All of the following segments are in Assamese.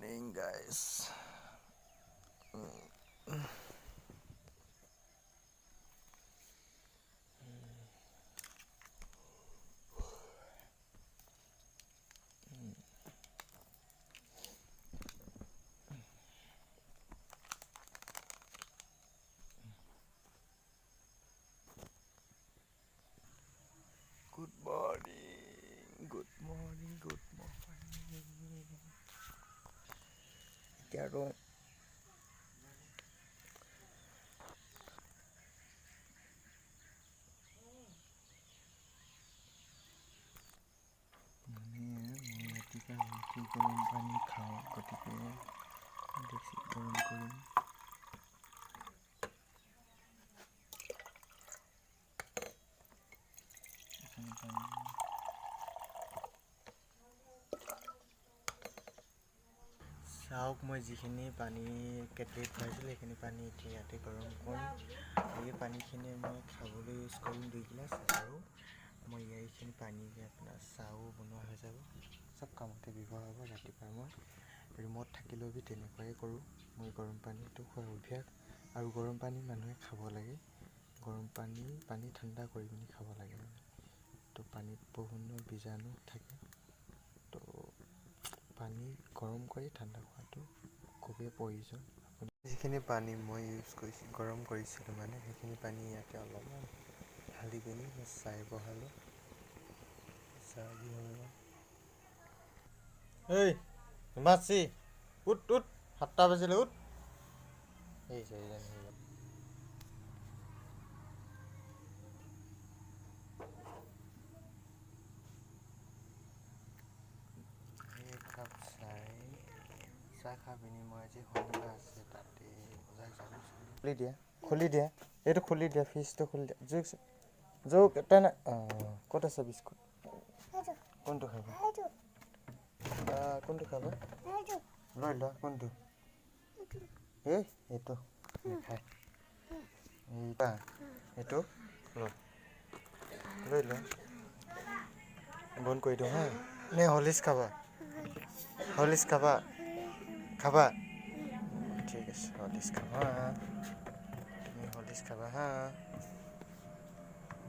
morning, guys. Good morning. Good morning. Good morning. Quiero গৰম পানী খাওঁ গতিকে দেখি গৰম কৰিম চাওক মই যিখিনি পানী কেটলিত ভৰাইছিলোঁ সেইখিনি পানী এতিয়া ইয়াতে গৰম কৰিম এই পানীখিনি মই খাবলৈ ইউজ কৰিম 2 গিলাচ আৰু মই এইখিনি পানী আপোনাৰ চাহো বনোৱা হৈ যাব সব কামতে ব্যৱহাৰ হ'ব ৰাতিপুৱা মই ৰুমত থাকিলেও বি তেনেকুৱাই কৰোঁ মই গৰম পানীটো খোৱাৰ অভ্যাস আৰু গৰম পানী মানুহে খাব লাগে গৰম পানী ঠাণ্ডা কৰি পিনি খাব লাগে তো পানীত বিভিন্ন বীজাণু থাকে তো পানী গৰম কৰি ঠাণ্ডা খোৱাটো খুবেই প্ৰয়োজন যিখিনি পানী মই ইউজ কৰিছোঁ গৰম কৰিছিলোঁ মানে সেইখিনি পানী ইয়াতে অলপমান ঢালি পিনি মই চাই বহালোঁ চাহ দি এই মাছি উঠ 7টা বাজিলে উঠ এই কাপ চাহ খাই পিনি মই আজি শনিবাৰ আছে তাতে বজাৰ যাম খুলি দিয়া এইটো খুলি দিয়া ফ্ৰিজটো খুলি দিয়া জোক এটা না ক'ত আছে বিস্কুট কোনটো খাবা কোনটো খাবা লৈ লোৱা কোনটো এইটো নাখায় এইটো লৈ লোৱা বন্ধ কৰি দিওঁ হা নে হলিক্স খাবা ঠিক আছে হলিক্স খাবা তুমি হলিক্স খাবা হা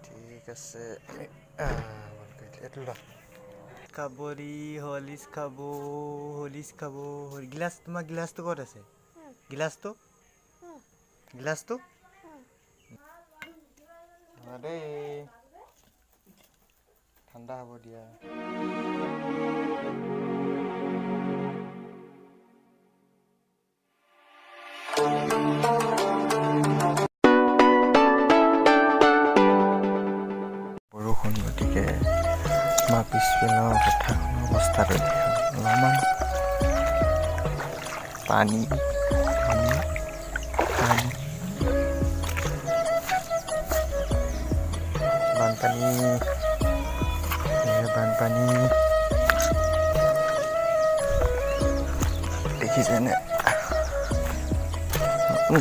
ঠিক আছে বন্ধ কৰি দিওঁ এইটো লোৱা খাবৰি হলিক্স খাব গিলাচ তোমাৰ গিলাচটো ক'ত আছে গিলাচটো দেই ঠাণ্ডা হ'ব দিয়া বৰষুণ গতিকে আমাৰ পিছপিনৰ পথাৰখনৰ অৱস্থাটো অলপমান পানী বানপানী দেখিছেনে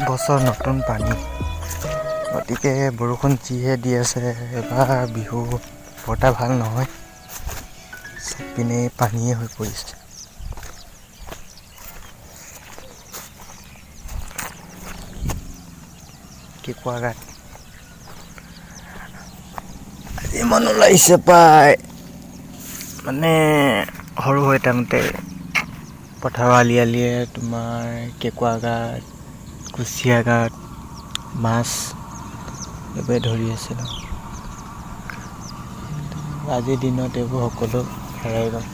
বছৰ নতুন পানী গতিকে বৰষুণ যিহে দি আছে এবাৰ বিহু বৰটা ভাল নহয় চব পিনে পানীয়ে হৈ পৰিছে কেকুৱা গাত আজি মন ওলাইছে পায় মানে সৰু হৈ থাকোঁতে পথাৰৰ আলিয়ে তোমাৰ কেকুৱা গাত কুচিয়া গাত মাছ এইবোৰে ধৰি আছিলোঁ আজিৰ দিনত এইবোৰ সকলো হেৰাই গ'ল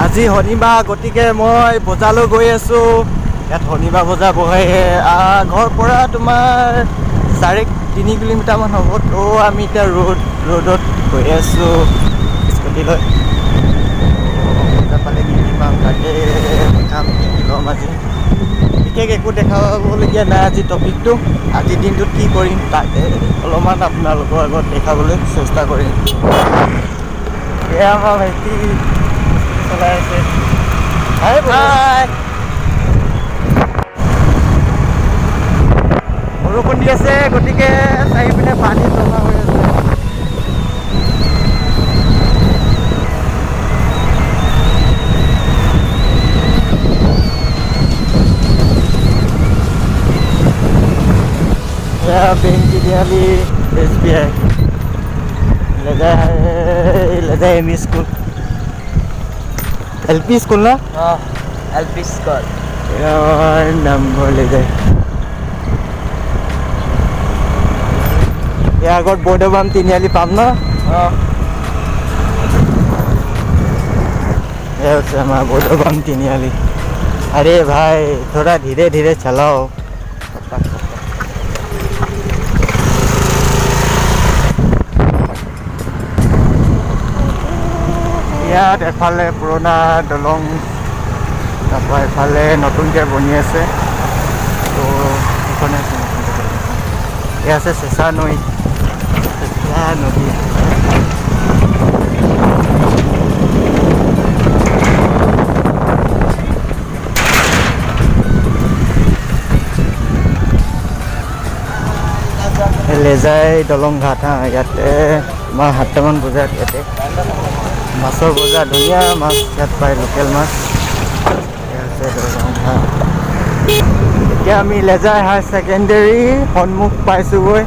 আজি শনিবাৰ গতিকে মই বজাৰলৈ গৈ আছোঁ ইয়াত শনিবাৰ বজাৰ বহে ঘৰৰ পৰা তোমাৰ 3.5 কিলোমিটাৰমান হ'ব তো আমি এতিয়া ৰ'দত গৈ আছোঁ স্কুটি লৈ পালে কি পাম তাকে দেখাম ল'ম আজি বিশেষ একো দেখাবলগীয়া নাই আজি টপিকটো আজিৰ দিনটোত কি কৰিম তাকে অলপমান আপোনালোকৰ আগত দেখাবলৈ চেষ্টা কৰিম এয়া আমাৰ ভাইটি চলাই আছে বৰষুণ দি আছে গতিকে চাৰিওপিনে পানী জমা হৈ আছে Ya Bank Tidiali SBI. Leda ME School. LP School na? Oh, LP School. Yan, number Leda. Ya got Bodabam Tidiali pam na? Oh. ये हमारा बोडोबम तिनियाली अरे भाई थोड़ा धीरे धीरे चलाओ ইয়াত এফালে পুৰণা দলং তাৰপৰা এফালে নতুনকৈ বনি আছে তো এইখনে এয়া আছে চেঁচা নৈ চেঁচা নদী লেজাই দলং ঘাট হা ইয়াতে আমাৰ 7টামান বজাত ইয়াতে মাছৰ বজাৰ ধুনীয়া মাছ ইয়াত পায় লোকেল মাছ আছে দলং ঘাট এতিয়া আমি লেজাই হায়াৰ ছেকেণ্ডেৰী সন্মুখ পাইছোঁগৈ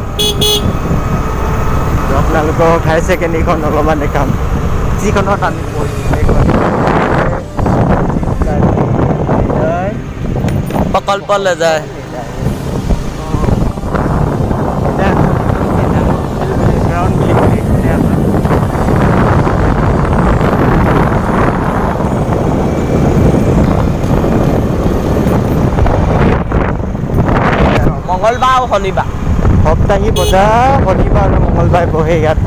আপোনালোকক হায়াৰ ছেকেণ্ডেৰীখন অলপমান দেখাম যিখনত আমি পঢ়িছোঁ প্ৰকল্প লেজাই মঙ্গলবাৰ আৰু শনিবাৰ সপ্তাহী বজাৰ শনিবাৰ আৰু মঙ্গলবাৰে বহে ইয়াত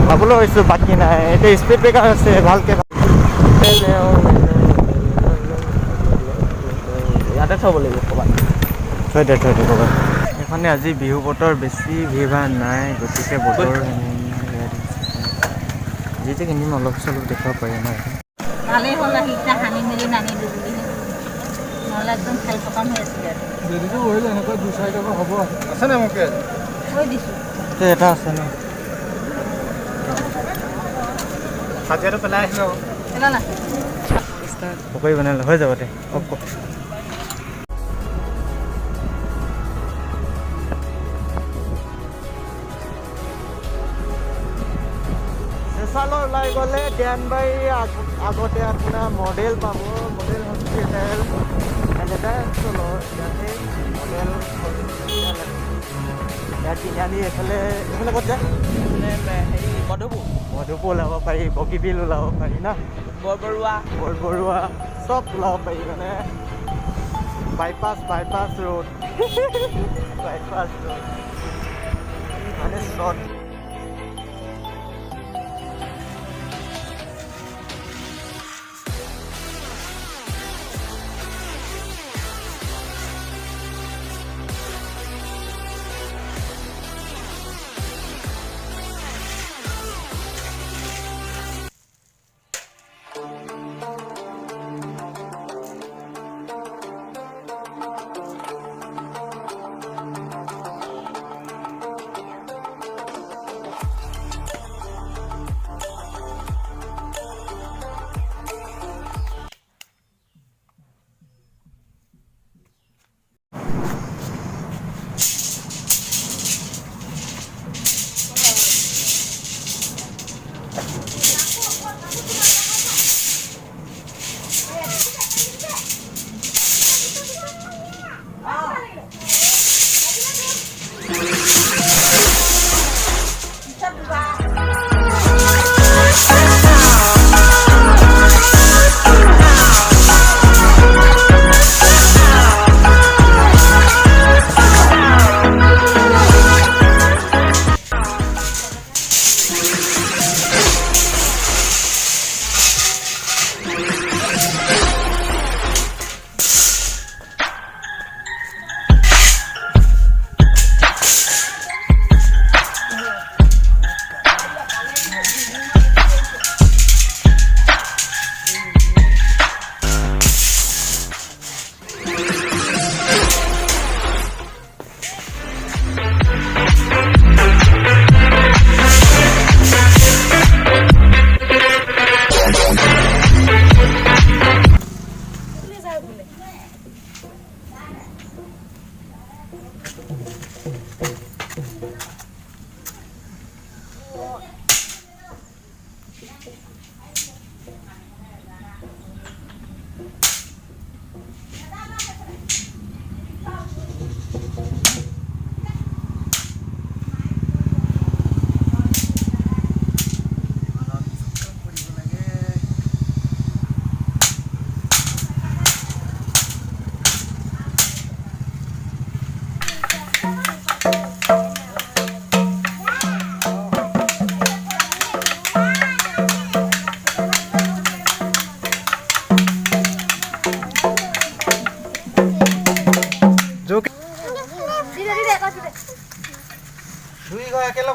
পাবলৈ হৈছোঁ বাকী নাই এতিয়া স্পীড ব্ৰেকাৰ আছে ভালকৈ ইয়াতে থ'ব লাগিব ক'ৰবাত থৈ দে ক'ৰবাত সেইখনে আজি বিহু বতৰ বেছি ভিৰ ভাৰ নাই গতিকে বতৰ যিটো কিনিম অলপ চলপ দেখুৱাব পাৰিম আৰু ভালেই হ'ল আহি এতিয়া সানি মেলি নানিলোঁ বুলি নহ'লে একদম খেল খতম হৈ আছিলে দেৰিটো হ'ল এনেকৈ 2-4 টকা হ'ব আছেনে মোক থৈ দিছোঁ এটা আছে ন হাজিৰাটো পেলাই আহিলোঁ পেলালা পকৰি বনালে হৈ যাব দে চেঁচালৈ ওলাই গ'লে দেনবাৰী আগতে আপোনাৰ মডেল পাব মডেল হস্পিটেল এনেকুৱা অঞ্চলৰ ইয়াতে মডেল ইয়াত তিনিআলি এইফালে ক'ত যায় হেৰি মধুপুৰ ওলাব পাৰি বগীবিল ওলাব পাৰি না বৰবৰুৱা চব ওলাব পাৰি মানে বাইপাছ ৰোড বাইপাছ ৰোড মানে শ্বৰ্ট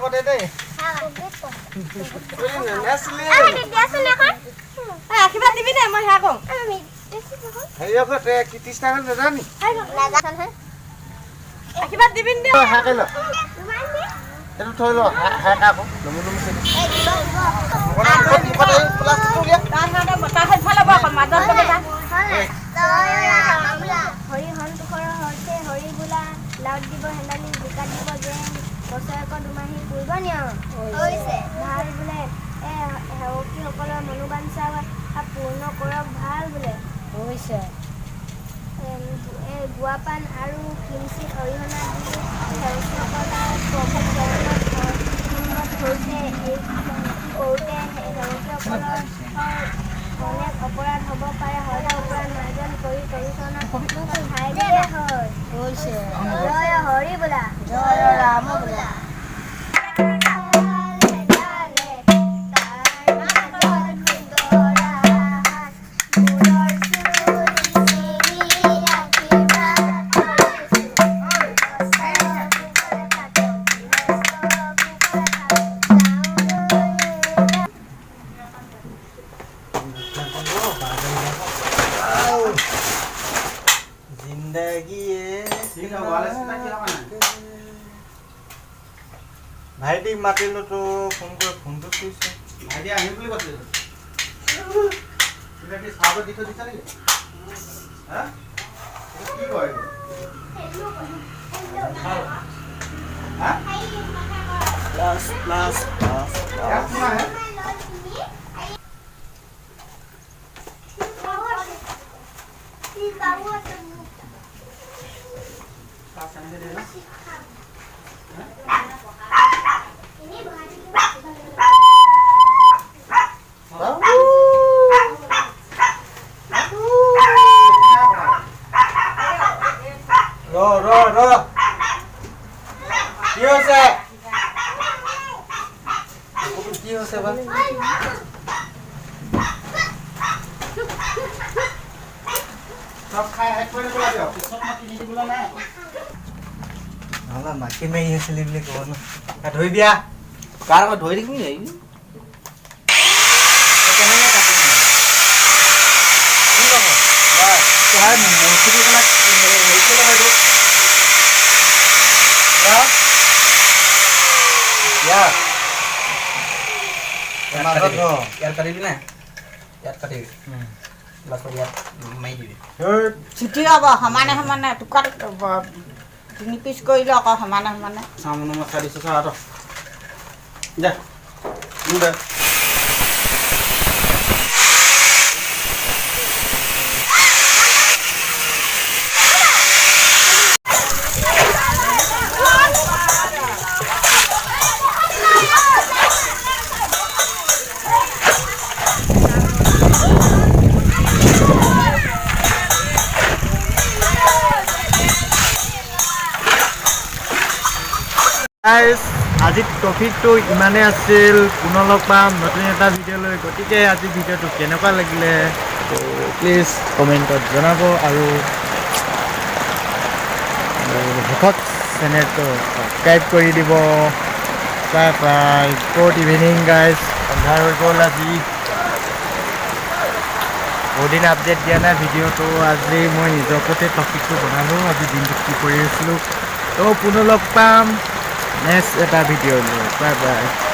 লগতে দেই আশীৰ্বাদ দিবি দে মই সেয়া কওঁ হেৰি আকৌ কৃষ্ণাগৰ নাজানি আশীৰ্বাদ দিবি দে হাকে ল এইটো থৈ ল হাক আকৌ লমু লমু প্লাষ্টিকটো উলিয়া বতাহ হৈ ভাল হ'ব আকৌ মাজত হৰি সন্তোষৰ হৰ্ষে হৰি বোলা লাউত দিব হেন্দালি বোকাত দিব যেন বছৰেকৰ দুমাহী পূৰ্ব নিয়ম হৈছে ভাল বোলে সেৱকীসকলৰ মনোবাঞ্ছা পূৰ্ণ কৰক ভাল বোলে হৈছে গুৱাপান আৰু কিঞ্চিত অৰিহণা দি সেৱকীসকলৰ প্ৰভু চৰণত হৈছে এই কৰোঁতে সেৱকীসকলৰ অনেক অপৰাধ হ'ব পাৰে হয়তো অপৰাধ মাৰ্জন কৰি তৰিচৰণত ঠাই দিয়ে হয় হৈছে জয় হৰি বোলা জয় ৰাম বোলা ভাইটিক মাতিলো তো ফোন কৰি ফোনটো কৰিছে ভাইটি আহিম বুলি কৈছিল কিবা কি চাব দি থৈ দিছা নেকি হা কি কয় হা প্লাস প্লাস প্লাস क्या सुना है ৰ কি হৈছে কি হৈছে বা सब खाए एक করে বলা দিও সব মাটি নিদি বলা না নহ'লে মাখি মাৰি আছিলি বুলি ক'ব ন ধৰি দিয়া কাৰ আগত ধৰি থাকিবি নেকি কেনেকৈ কাটিম কি ল'ব মূৰ্তিটো কেনে হেৰি কৰি ল'ব এইটো ইয়াত কাটিবি না ইয়াত কাটিবি লাষ্টত ইয়াত মাৰি দিবি ছুটি হ'ব সমানে সমানে টুকুৰা তিনি পিচ কৰিলে আকৌ সমানে সমানে सामने में खाली से सारा जा मुंडा আজি টপিকটো ইমানেই আছিল পুনৰ লগ পাম নতুন এটা ভিডিঅ' লৈ গতিকে আজি ভিডিঅ'টো কেনেকুৱা লাগিলে তো প্লিজ কমেণ্টত জনাব আৰু শেষত চেনেলটো ছাবস্ক্ৰাইব কৰি দিব bye bye good evening guys আন্ধাৰ হৈ গ'ল আজি বহুদিন আপডেট দিয়া নাই ভিডিঅ'টো আজি মই নিজৰ ওপৰতে টপিকটো বনালোঁ আজি দিনটো কি কৰি আছিলোঁ তো পুনৰ লগ পাম নেক্সট এটা ভিডিঅ' লৈ বাই বাই